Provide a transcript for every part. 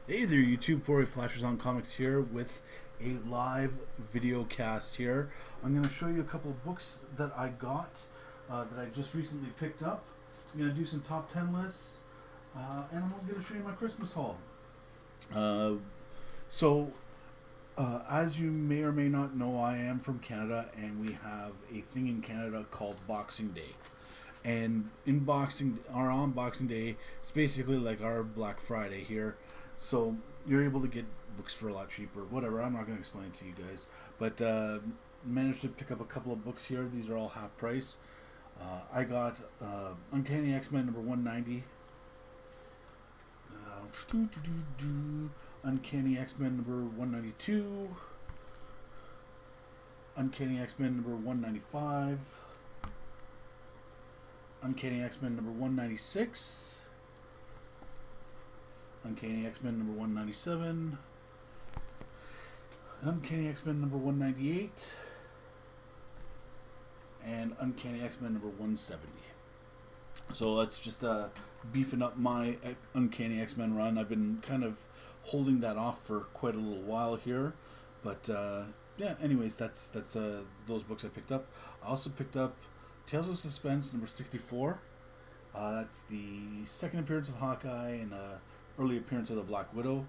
Hey there, YouTube. 4A Flashers on Comics here with a live video cast here. I'm going to show you a couple of books that I got that I just recently picked up. I'm going to do some top 10 lists, and I'm going to show you my Christmas haul. Uh, as you may or may not know, I am from Canada, and we have a thing in Canada called Boxing Day. And on Boxing Day, it's basically like our Black Friday here. So you're able to get books for a lot cheaper. Whatever. I'm not going to explain it to you guys, but managed to pick up a couple of books here. These are all half price. I got Uncanny X-Men number 190. Uncanny X-Men number 192. Uncanny X-Men number 195. Uncanny X-Men number 196. Uncanny X-Men number 197. Uncanny X-Men number 198. And Uncanny X-Men number 170. So that's just beefing up my Uncanny X-Men run. I've been kind of holding that off for quite a little while here. But yeah, anyways, that's those books I picked up. I also picked up Tales of Suspense number 64. That's the second appearance of Hawkeye and early appearance of the Black Widow.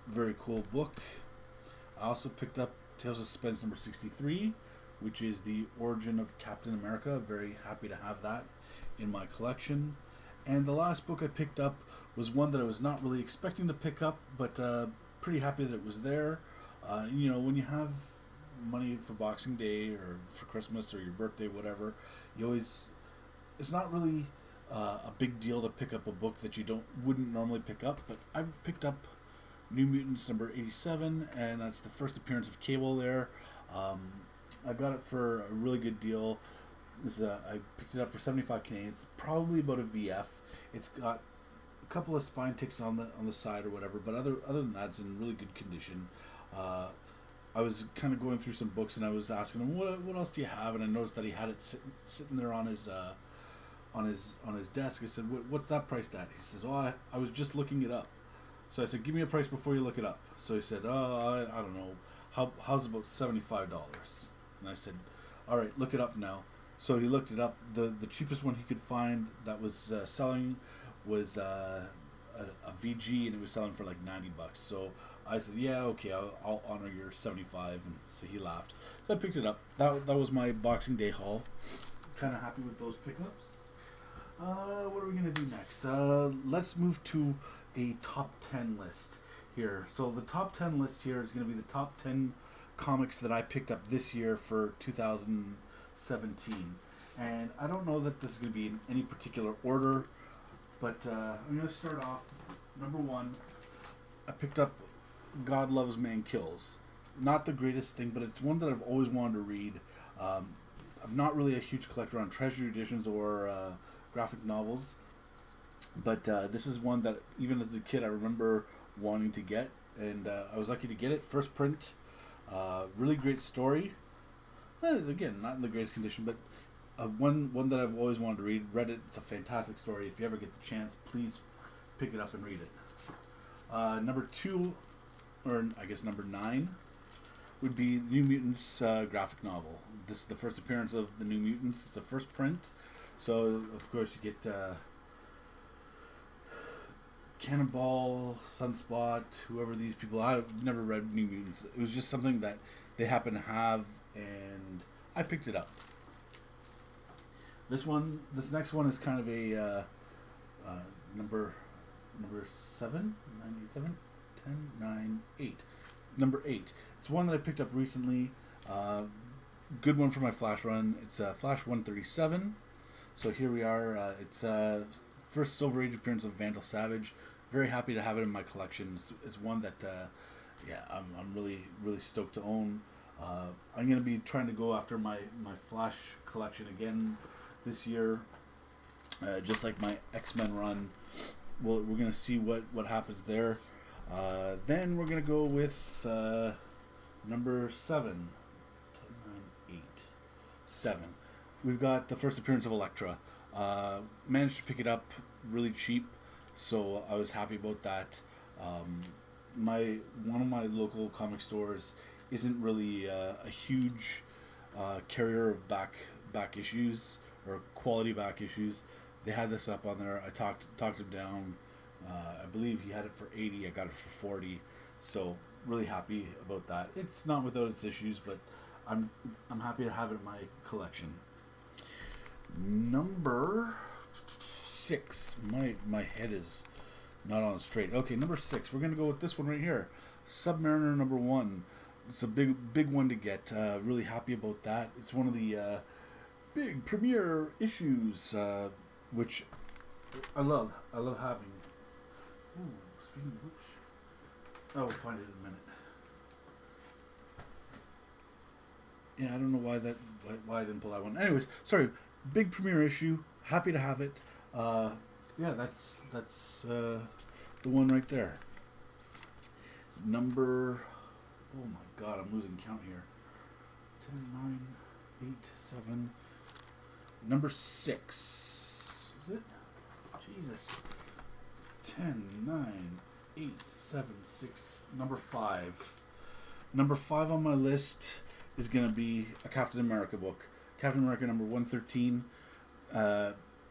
Very cool book. I also picked up Tales of Suspense number 63, which is the origin of Captain America. Very happy to have that in my collection. And the last book I picked up was one that I was not really expecting to pick up, but pretty happy that it was there. When you have money for Boxing Day or for Christmas or your birthday, whatever, it's not really a big deal to pick up a book that you wouldn't normally pick up. But I picked up New Mutants number 87, and that's the first appearance of Cable there. I got it for a really good deal. I picked it up for 75 Canadian. It's probably about a VF. It's got a couple of spine ticks on the side or whatever, but other than that, it's in really good condition. I was kind of going through some books, and I was asking him, what else do you have? And I noticed that he had it sitting there on his desk. I said, what's that priced at? He says, I was just looking it up. So I said, give me a price before you look it up. So he said, I don't know. How's about $75? And I said, all right, look it up now. So he looked it up. The cheapest one he could find that was selling was a VG, and it was selling for like $90. So I said, yeah, okay, I'll honor your 75. And so he laughed. So I picked it up. That was my Boxing Day haul. Kind of happy with those pickups. What are we going to do next? Let's move to a top 10 list here. So the top 10 list here is going to be the top 10 comics that I picked up this year for 2017. And I don't know that this is going to be in any particular order, but I'm going to start off. Number one, I picked up God Loves, Man Kills. Not the greatest thing, but it's one that I've always wanted to read. I'm not really a huge collector on treasure editions or graphic novels, but this is one that even as a kid I remember wanting to get, and I was lucky to get it. First print, really great story. Again, not in the greatest condition, but one that I've always wanted to read. Read it. It's a fantastic story. If you ever get the chance, please pick it up and read it. Number two, or I guess number 9, would be New Mutants graphic novel. This is the first appearance of the New Mutants. It's a first print, so of course you get Cannonball, Sunspot, whoever these people. I've never read New Mutants. It was just something that they happen to have, and I picked it up. This next one is kind of a number 7, 9, 8, 7, 10, 9, 8. Number 8. It's one that I picked up recently. Good one for my Flash run. It's Flash 137. So here we are. It's first Silver Age appearance of Vandal Savage. Very happy to have it in my collection. It's one that, I'm really stoked to own. I'm going to be trying to go after my Flash collection again this year, just like my X-Men run. We're going to see what happens there. Then we're going to go with number 7. 10, 9, 8. 7. We've got the first appearance of Elektra. Managed to pick it up really cheap, so I was happy about that. One of my local comic stores isn't really a huge carrier of back issues or quality back issues. They had this up on there. I talked him down. I believe he had it for 80. I got it for 40. So really happy about that. It's not without its issues, but I'm happy to have it in my collection. Number 6. My head is not on straight. Okay, number 6. We're gonna go with this one right here. Submariner number 1. It's a big one to get. Really happy about that. It's one of the big premiere issues, which I love. I love having. Ooh, speaking of which, I will find it in a minute. Yeah, I don't know why I didn't pull that one. Anyways, sorry. Big premiere issue. Happy to have it. Yeah, that's the one right there. Number. Oh my God, I'm losing count here. 10, 9, 8, 7. Number 6. Is it? Jesus. 10, 9, 8, 7, 6. Number 5. Number 5 on my list is going to be a Captain America book. Captain America number 113.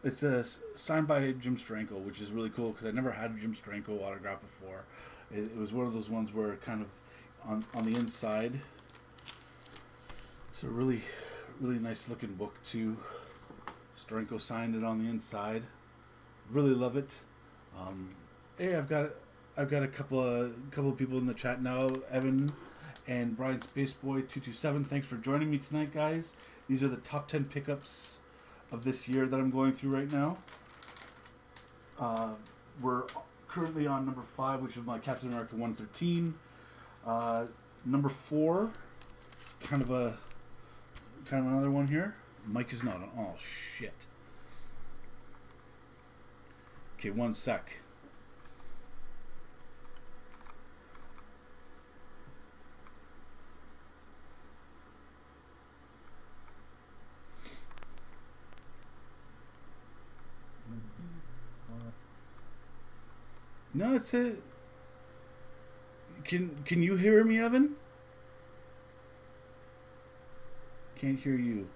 It's signed by Jim Steranko, which is really cool because I never had a Jim Steranko autograph before. It was one of those ones where kind of on the inside. It's a really nice looking book too. Steranko signed it on the inside. Really love it. Hey, I've got a couple of people in the chat now. Evan and Brian Spaceboy 227. Thanks for joining me tonight, guys. These are the top 10 pickups of this year that I'm going through right now. We're currently on number 5, which is my Captain America 113. Number 4, kind of another one here. Mike is not on. Oh shit. Okay, one sec. No, it's a. Can you hear me, Evan? Can't hear you.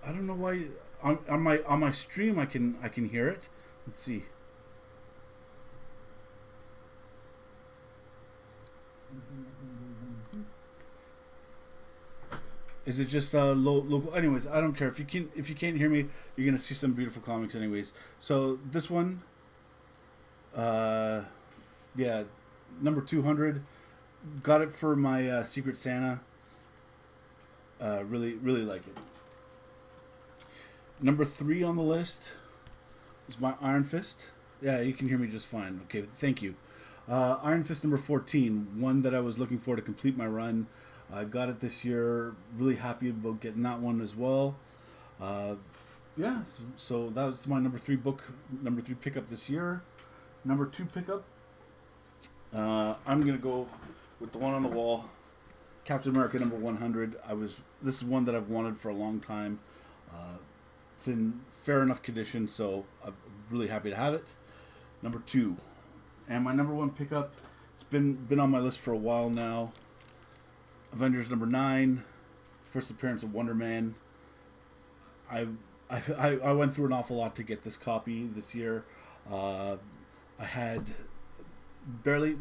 I don't know why. On my stream, I can hear it. Let's see. Is it just local? Anyways, I don't care if you can't hear me. You're gonna see some beautiful comics, anyways. So this one, yeah, number 200. Got it for my Secret Santa. Really like it. Number 3 on the list is my Iron Fist. Yeah, you can hear me just fine. Okay, thank you. Iron Fist number 14, one that I was looking for to complete my run. I got it this year. Really happy about getting that one as well. Yeah, so that was my number 3 book, number 3 pickup this year. Number 2 pickup, I'm gonna go with the one on the wall, Captain America number 100. This is one that I've wanted for a long time. It's in fair enough condition, so I'm really happy to have it. Number 2, and my number 1 pickup. It's been on my list for a while now. Avengers number 9, first appearance of Wonder Man. I went through an awful lot to get this copy this year. I had barely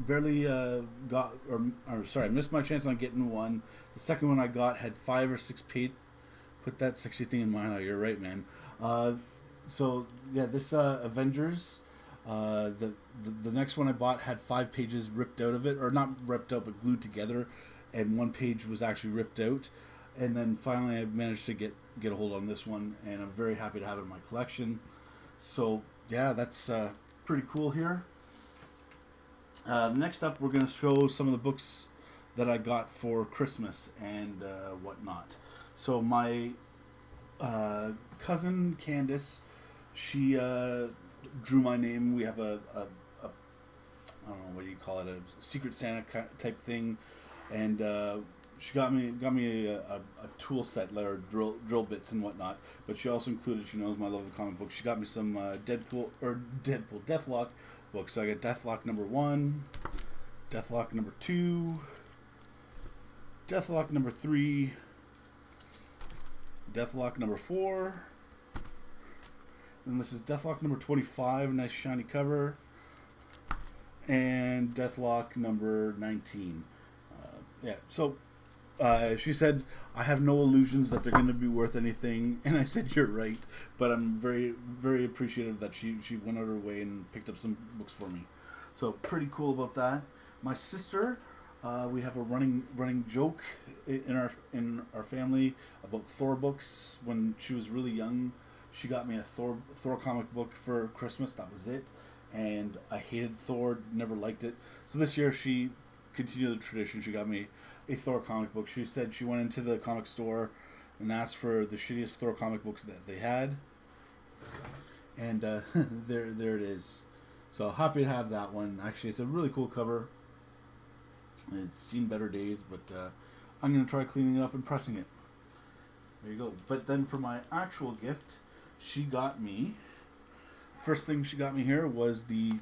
got I missed my chance on getting one. The second one I got had 5 or 6 pages. Put that sexy thing in mind. Oh, you're right, man. So yeah, this Avengers, the next one I bought had 5 pages ripped out of it, or not ripped out, but glued together, and 1 page was actually ripped out. And then finally, I managed to get a hold on this one, and I'm very happy to have it in my collection. So yeah, that's pretty cool here. Next up, we're going to show some of the books that I got for Christmas and whatnot. So my cousin Candace, she drew my name. We have a I don't know, what do you call it, a Secret Santa type thing, and she got me a tool set, like drill bits and whatnot. But she also included, she knows my love of comic books. She got me some Deathlock books. So I got Deathlock number 1, Deathlock number 2, Deathlock number 3, Deathlock number 4, and this is Deathlock number 25, nice shiny cover, and Deathlock number 19. So she said, I have no illusions that they're going to be worth anything, and I said, you're right, but I'm very, very appreciative that she went out of her way and picked up some books for me. So pretty cool about that. My sister, we have a running joke in our family about Thor books. When she was really young, she got me a Thor comic book for Christmas. That was it, and I hated Thor, never liked it. So this year she continued the tradition. She got me a Thor comic book. She said she went into the comic store and asked for the shittiest Thor comic books that they had, and there it is. So happy to have that one. Actually, it's a really cool cover. It's seen better days, but I'm going to try cleaning it up and pressing it. There you go. But then for my actual gift, she got me... First thing she got me here was the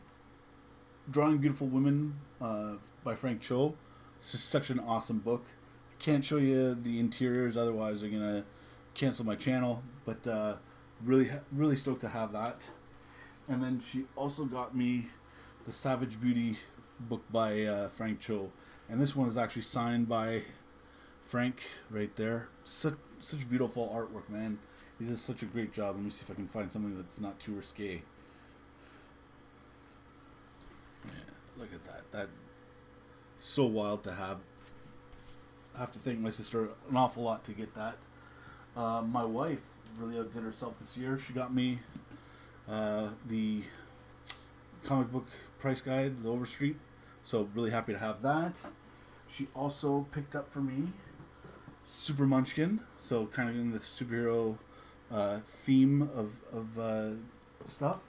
Drawing Beautiful Women by Frank Cho. This is such an awesome book. I can't show you the interiors, otherwise they're going to cancel my channel. But really stoked to have that. And then she also got me the Savage Beauty book by Frank Cho. And this one is actually signed by Frank right there. Such beautiful artwork, man. He does such a great job. Let me see if I can find something that's not too risque. Yeah, look at that. That's so wild to have. I have to thank my sister an awful lot to get that. My wife really outdid herself this year. She got me the comic book price guide, the Overstreet. So really happy to have that. She also picked up for me Super Munchkin. So kind of in the superhero theme of stuff.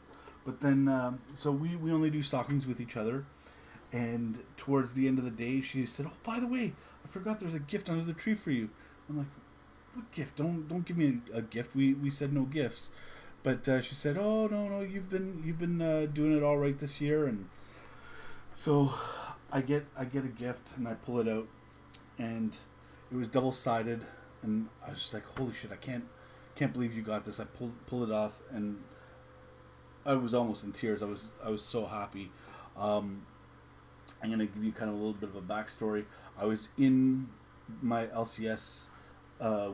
But then, so we only do stockings with each other. And towards the end of the day, she said, "Oh, by the way, I forgot there's a gift under the tree for you." I'm like, "What gift? Don't give me a gift. We said no gifts." But she said, "Oh no, you've been doing it all right this year." And so I get a gift and I pull it out, and it was double-sided, and I was just like, "Holy shit! I can't believe you got this." I pull it off, and I was almost in tears. I was so happy. I'm gonna give you kind of a little bit of a backstory. I was in my LCS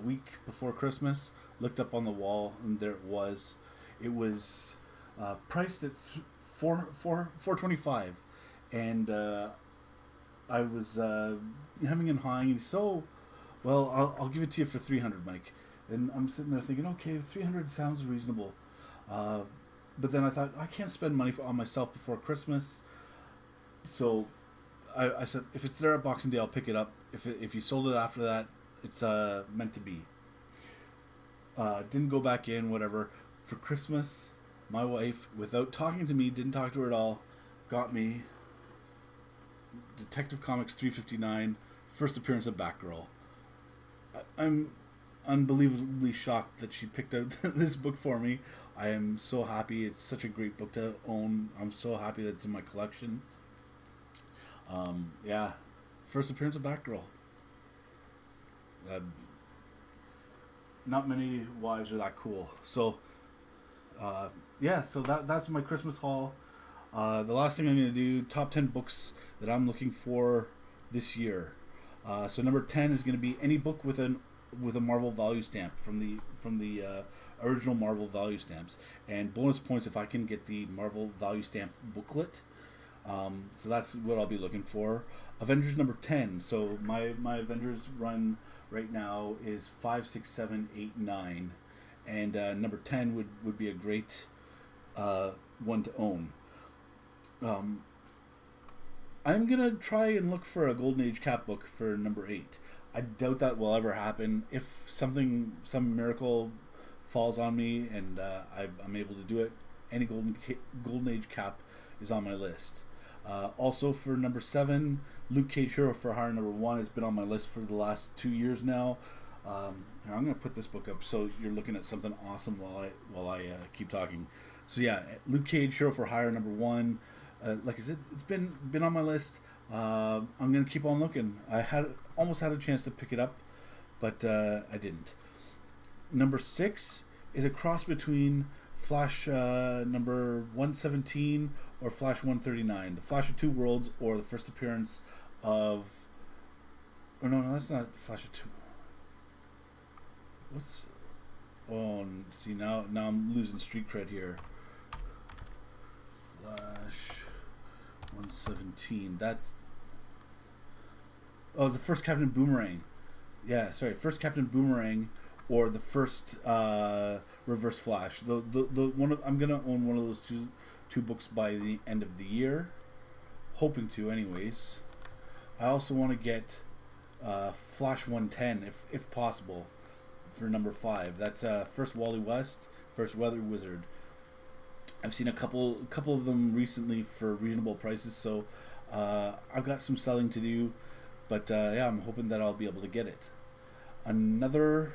week before Christmas, looked up on the wall, and there it was. It was priced at $425, and I was hemming and hawing. So, well, I'll give it to you for $300, Mike. And I'm sitting there thinking, okay, $300 sounds reasonable. But then I thought, I can't spend money on myself before Christmas. So I said, if it's there at Boxing Day, I'll pick it up. If you sold it after that, it's meant to be. Didn't go back in, whatever. For Christmas, my wife, without talking to me, didn't talk to her at all, got me Detective Comics 359, first appearance of Batgirl. I'm unbelievably shocked that she picked out this book for me. I am so happy. It's such a great book to own. I'm so happy that it's in my collection. Yeah, first appearance of Batgirl. Not many wives are that cool. So, yeah, so that's my Christmas haul. The last thing I'm going to do, top 10 books that I'm looking for this year. So number 10 is going to be any book with a Marvel value stamp from the original Marvel value stamps, and bonus points if I can get the Marvel value stamp booklet. So that's what I'll be looking for. Avengers number 10. So my Avengers run right now is 5, 6, 7, 8, 9, and number 10 would be a great one to own. I'm gonna try and look for a Golden Age Cap book for number 8. I doubt that will ever happen. If some miracle falls on me and I'm able to do it, any Golden Age Cap is on my list. Also for number 7, Luke Cage Hero for Hire number 1 has been on my list for the last 2 years now. I'm going to put this book up so you're looking at something awesome while I keep talking. So yeah, Luke Cage Hero for Hire number 1. like I said, it's been on my list. I'm gonna keep on looking. I had almost had a chance to pick it up, but I didn't. Number 6 is a cross between Flash number 117 or Flash 139, the Flash of Two Worlds, or the first appearance of. Oh no, that's not Flash of Two. What's? Oh, see now I'm losing street cred here. Flash 117. That's. Oh, the first Captain Boomerang. Yeah, sorry, first Captain Boomerang, or the first Reverse Flash. The one I'm gonna own one of those two books by the end of the year, hoping to, anyways. I also want to get Flash 110 if possible for number 5. That's first Wally West, first Weather Wizard. I've seen a couple of them recently for reasonable prices, so I've got some selling to do. But yeah, I'm hoping that I'll be able to get it. Another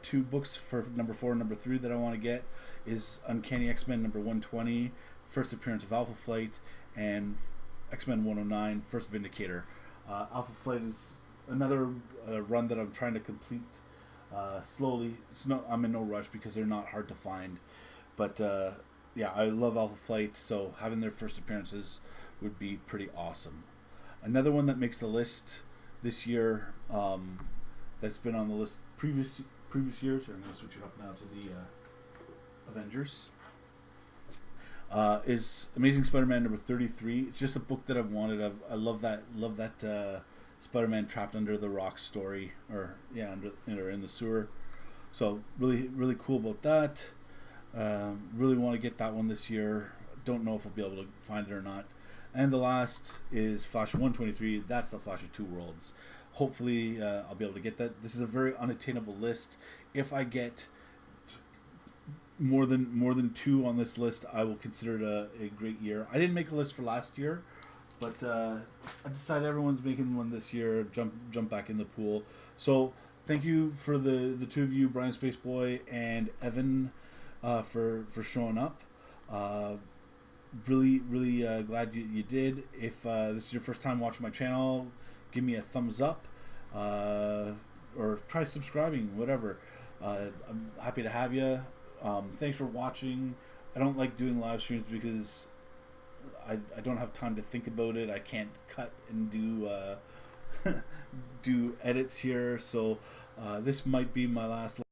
2 books for number 4 and number 3 that I want to get is Uncanny X-Men number 120, first appearance of Alpha Flight, and X-Men 109, first Vindicator. Alpha Flight is another run that I'm trying to complete slowly. I'm in no rush because they're not hard to find. But yeah, I love Alpha Flight, so having their first appearances would be pretty awesome. Another one that makes the list this year, that's been on the list previous years. I'm going to switch it up now to the Avengers. Is Amazing Spider-Man number 33. It's just a book that I've wanted. I love that Spider-Man trapped under the rock story, or yeah, in the sewer. So really cool about that. Really want to get that one this year. Don't know if I'll be able to find it or not. And the last is Flash 123. That's the Flash of Two Worlds. Hopefully, I'll be able to get that. This is a very unattainable list. If I get more than 2 on this list, I will consider it a great year. I didn't make a list for last year, but I decided everyone's making one this year. Jump back in the pool. So thank you for the 2 of you, Brian Spaceboy and Evan, for showing up. Really glad you did. If this is your first time watching my channel, give me a thumbs up, or try subscribing, whatever. I'm happy to have you. Thanks for watching. I don't like doing live streams because I don't have time to think about it. I can't cut and do do edits here, so this might be my last